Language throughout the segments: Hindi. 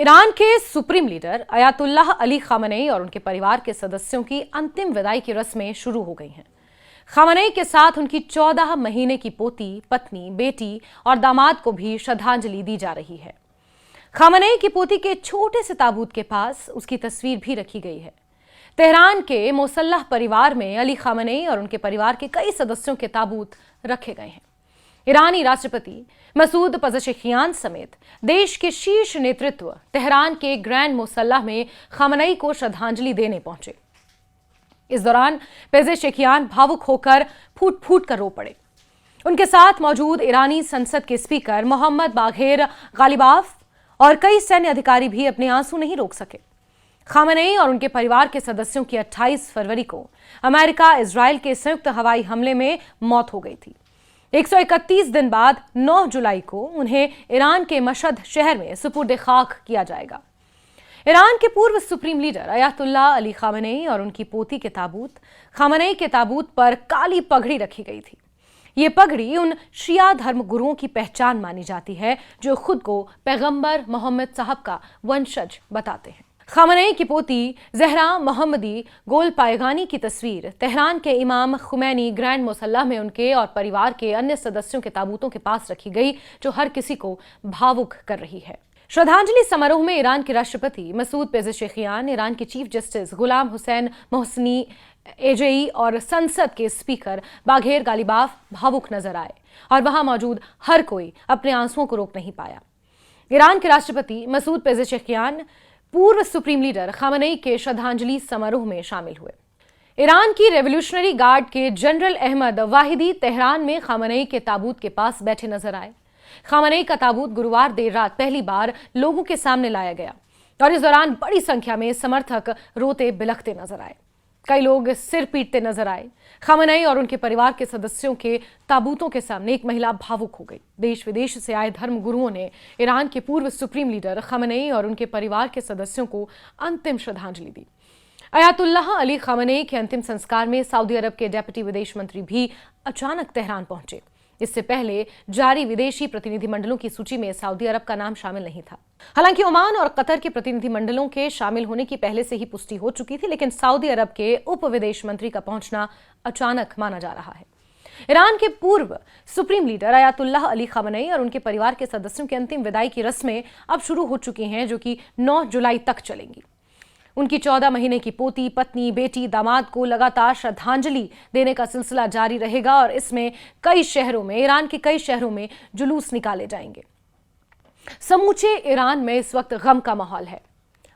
ईरान के supreme leader Ayatollah Ali Khamenei और उनके परिवार के सदस्यों की अंतिम विदाई की रस्में शुरू हो गई हैं। खामनेई के साथ उनकी 14 महीने की पोती, पत्नी, बेटी और दामाद को भी श्रद्धांजलि दी जा रही है। खामनेई की पोती के छोटे से ताबूत के पास उसकी तस्वीर भी रखी गई है। तेहरान के मोसल्लह परिवार में अली खामनेई और उनके परिवार के कई सदस्यों के ताबूत रखे गए हैं। ईरानी राष्ट्रपति मसूद पज़ेशकियान समेत देश के शीर्ष नेतृत्व तेहरान के ग्रैंड मोसल्लाह में खामनेई को श्रद्धांजलि देने पहुंचे। इस दौरान पेज़ेशकियान भावुक होकर फूट फूट कर रो पड़े। उनके साथ मौजूद ईरानी संसद के स्पीकर मोहम्मद बाघेर गालिबाफ और कई सैन्य अधिकारी भी अपने आंसू नहीं रोक सके। खामनेई और उनके परिवार के सदस्यों की 28 फरवरी को अमेरिका इजराइल के संयुक्त हवाई हमले में मौत हो गई थी। 131 दिन बाद 9 जुलाई को उन्हें ईरान के मशहद शहर में सुपुर्द खाक किया जाएगा। ईरान के पूर्व supreme leader Ayatollah Ali Khamenei और उनकी पोती के ताबूत, खामनेई के ताबूत पर काली पगड़ी रखी गई थी। ये पगड़ी उन शिया धर्म गुरुओं की पहचान मानी जाती है जो खुद को पैगंबर मोहम्मद साहब का वंशज बताते हैं। खामनेई की पोती जहरा मोहम्मदी गोल पायगानी की तस्वीर तेहरान के इमाम खुमैनी ग्रैंड मोसल्ला में उनके और परिवार के अन्य सदस्यों के ताबूतों के पास रखी गई, जो हर किसी को भावुक कर रही है। श्रद्धांजलि समारोह में ईरान के राष्ट्रपति मसूद पेज़ेशकियान, ईरान के chief justice Ghulam Hussain मोहसिनी AJE और संसद के स्पीकर बाघेर गालिबाफ भावुक नजर आए और वहां मौजूद हर कोई अपने आंसुओं को रोक नहीं पाया। ईरान के राष्ट्रपति मसूद पेज़ेशकियान पूर्व सुप्रीम लीडर खामनेई के श्रद्धांजलि समारोह में शामिल हुए। ईरान की रेवोल्यूशनरी गार्ड के जनरल अहमद वाहिदी तेहरान में खामनेई के ताबूत के पास बैठे नजर आए। खामनेई का ताबूत गुरुवार देर रात पहली बार लोगों के सामने लाया गया और इस दौरान बड़ी संख्या में समर्थक रोते बिलखते नजर आए। कई लोग सिर पीटते नजर आए। खामनेई और उनके परिवार के सदस्यों के ताबूतों के सामने एक महिला भावुक हो गई। देश विदेश से आए धर्म गुरुओं ने ईरान के पूर्व सुप्रीम लीडर खामनेई और उनके परिवार के सदस्यों को अंतिम श्रद्धांजलि दी। अयातुल्लाह अली खामनेई के अंतिम संस्कार में सऊदी अरब के डेप्यूटी विदेश मंत्री भी अचानक तेहरान पहुंचे। इससे पहले जारी विदेशी प्रतिनिधिमंडलों की सूची में सऊदी अरब का नाम शामिल नहीं था। हालांकि ओमान और कतर के प्रतिनिधिमंडलों के शामिल होने की पहले से ही पुष्टि हो चुकी थी, लेकिन सऊदी अरब के उप विदेश मंत्री का पहुंचना अचानक माना जा रहा है। ईरान के पूर्व supreme leader Ayatollah Ali Khamenei और उनके परिवार के सदस्यों की अंतिम विदाई की रस्में अब शुरू हो चुकी हैं, जो कि 9 जुलाई तक चलेंगी। उनकी 14 महीने की पोती, पत्नी, बेटी, दामाद को लगातार श्रद्धांजलि देने का सिलसिला जारी रहेगा और इसमें ईरान के कई शहरों में जुलूस निकाले जाएंगे। समूचे ईरान में इस वक्त गम का माहौल है।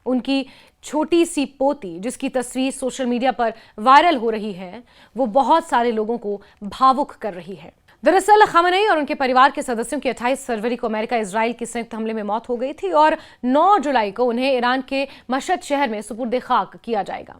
उनकी छोटी सी पोती, जिसकी तस्वीर सोशल मीडिया पर वायरल हो रही है, वो बहुत सारे लोगों को भावुक कर रही है। दरअसल खामनेई और उनके परिवार के सदस्यों की 28 फरवरी को अमेरिका इजराइल के संयुक्त हमले में मौत हो गई थी और 9 जुलाई को उन्हें ईरान के मशहद शहर में सुपुर्द खाक किया जाएगा।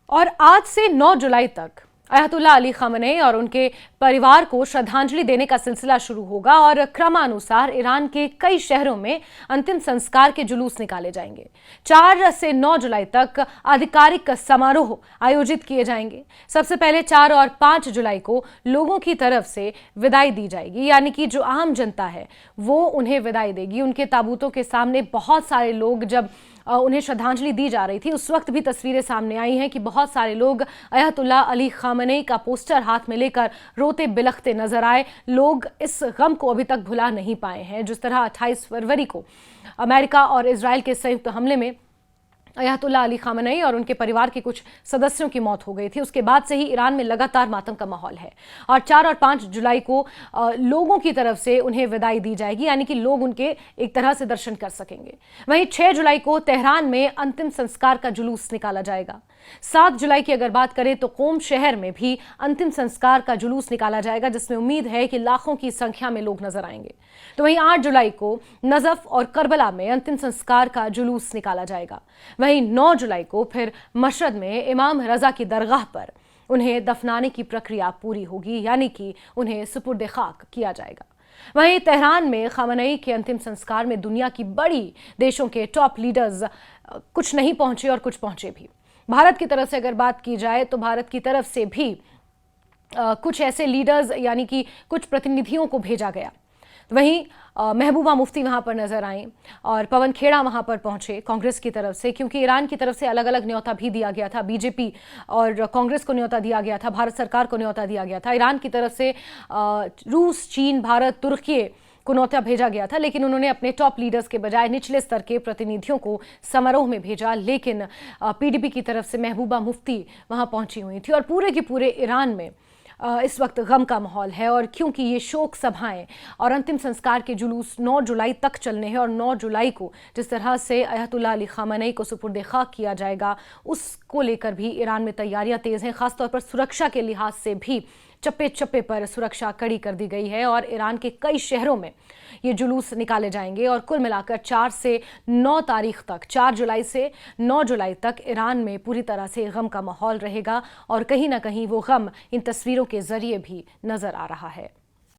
और आज से 9 जुलाई तक अयातुल्लाह अली खामनेई और उनके परिवार को श्रद्धांजलि देने का सिलसिला शुरू होगा और क्रमानुसार ईरान के कई शहरों में अंतिम संस्कार के जुलूस निकाले जाएंगे। 4 से 9 जुलाई तक आधिकारिक समारोह आयोजित किए जाएंगे। सबसे पहले 4 और 5 जुलाई को लोगों की तरफ से विदाई दी जाएगी, यानी कि जो आम जनता है वो उन्हें विदाई देगी। उनके ताबूतों के सामने बहुत सारे लोग, जब उन्हें श्रद्धांजलि दी जा रही थी, उस वक्त भी तस्वीरें सामने आई हैं कि बहुत सारे लोग अयातुल्लाह अली खामनेई का पोस्टर हाथ में लेकर रोते बिलखते नजर आए। लोग इस गम को अभी तक भुला नहीं पाए हैं। जिस तरह 28 फरवरी को अमेरिका और इजराइल के संयुक्त हमले में अयातुल्लाह अली खामनेई और उनके परिवार के कुछ सदस्यों की मौत हो गई थी, उसके बाद से ही ईरान में लगातार मातम का माहौल है। और 4 और 5 जुलाई को लोगों की तरफ से उन्हें विदाई दी जाएगी, यानी कि लोग उनके एक तरह से दर्शन कर सकेंगे। वहीं 6 जुलाई को तेहरान में अंतिम संस्कार का जुलूस निकाला जाएगा। 7 जुलाई की अगर बात करें तो कोम शहर में भी अंतिम संस्कार का जुलूस निकाला जाएगा, जिसमें उम्मीद है कि लाखों की संख्या में लोग नजर आएंगे। तो वहीं 8 जुलाई को नजफ और करबला में अंतिम संस्कार का जुलूस निकाला जाएगा। वहीं 9 जुलाई को फिर मशहद में इमाम रजा की दरगाह पर उन्हें दफनाने की प्रक्रिया पूरी होगी, यानी कि उन्हें सुपुर्द खाक किया जाएगा। वहीं तेहरान में खामनेई के अंतिम संस्कार में दुनिया की बड़ी देशों के टॉप लीडर्स कुछ नहीं पहुंचे और कुछ पहुंचे भी। भारत की तरफ से अगर बात की जाए तो भारत की तरफ से भी कुछ ऐसे लीडर्स, यानी कि कुछ प्रतिनिधियों को भेजा गया। वहीं महबूबा मुफ्ती वहां पर नजर आई और पवन खेड़ा वहां पर पहुंचे कांग्रेस की तरफ से, क्योंकि ईरान की तरफ से अलग अलग न्योता भी दिया गया था। बीजेपी और कांग्रेस को न्योता दिया गया था, भारत सरकार को न्योता दिया गया था। ईरान की तरफ से रूस, चीन, भारत, तुर्की को न्योता भेजा गया था, लेकिन उन्होंने अपने टॉप लीडर्स के बजाय निचले स्तर के प्रतिनिधियों को समारोह में भेजा। लेकिन पीडीपी की तरफ से महबूबा मुफ्ती वहां पहुंची हुई थी और पूरे के पूरे ईरान में इस वक्त गम का माहौल है। और क्योंकि ये शोक सभाएं और अंतिम संस्कार के जुलूस 9 जुलाई तक चलने हैं और 9 जुलाई को जिस तरह से अयतुल्लाह अली खामेनी को सुपुर्द खाक किया जाएगा, उसको लेकर भी ईरान में तैयारियां तेज हैं। खासतौर पर सुरक्षा के लिहाज से भी चप्पे चप्पे पर सुरक्षा कड़ी कर दी गई है और ईरान के कई शहरों में ये जुलूस निकाले जाएंगे। और कुल मिलाकर 4 से 9 तारीख तक, 4 जुलाई से 9 जुलाई तक ईरान में पूरी तरह से गम का माहौल रहेगा और कहीं ना कहीं वो गम इन तस्वीरों के जरिए भी नजर आ रहा है।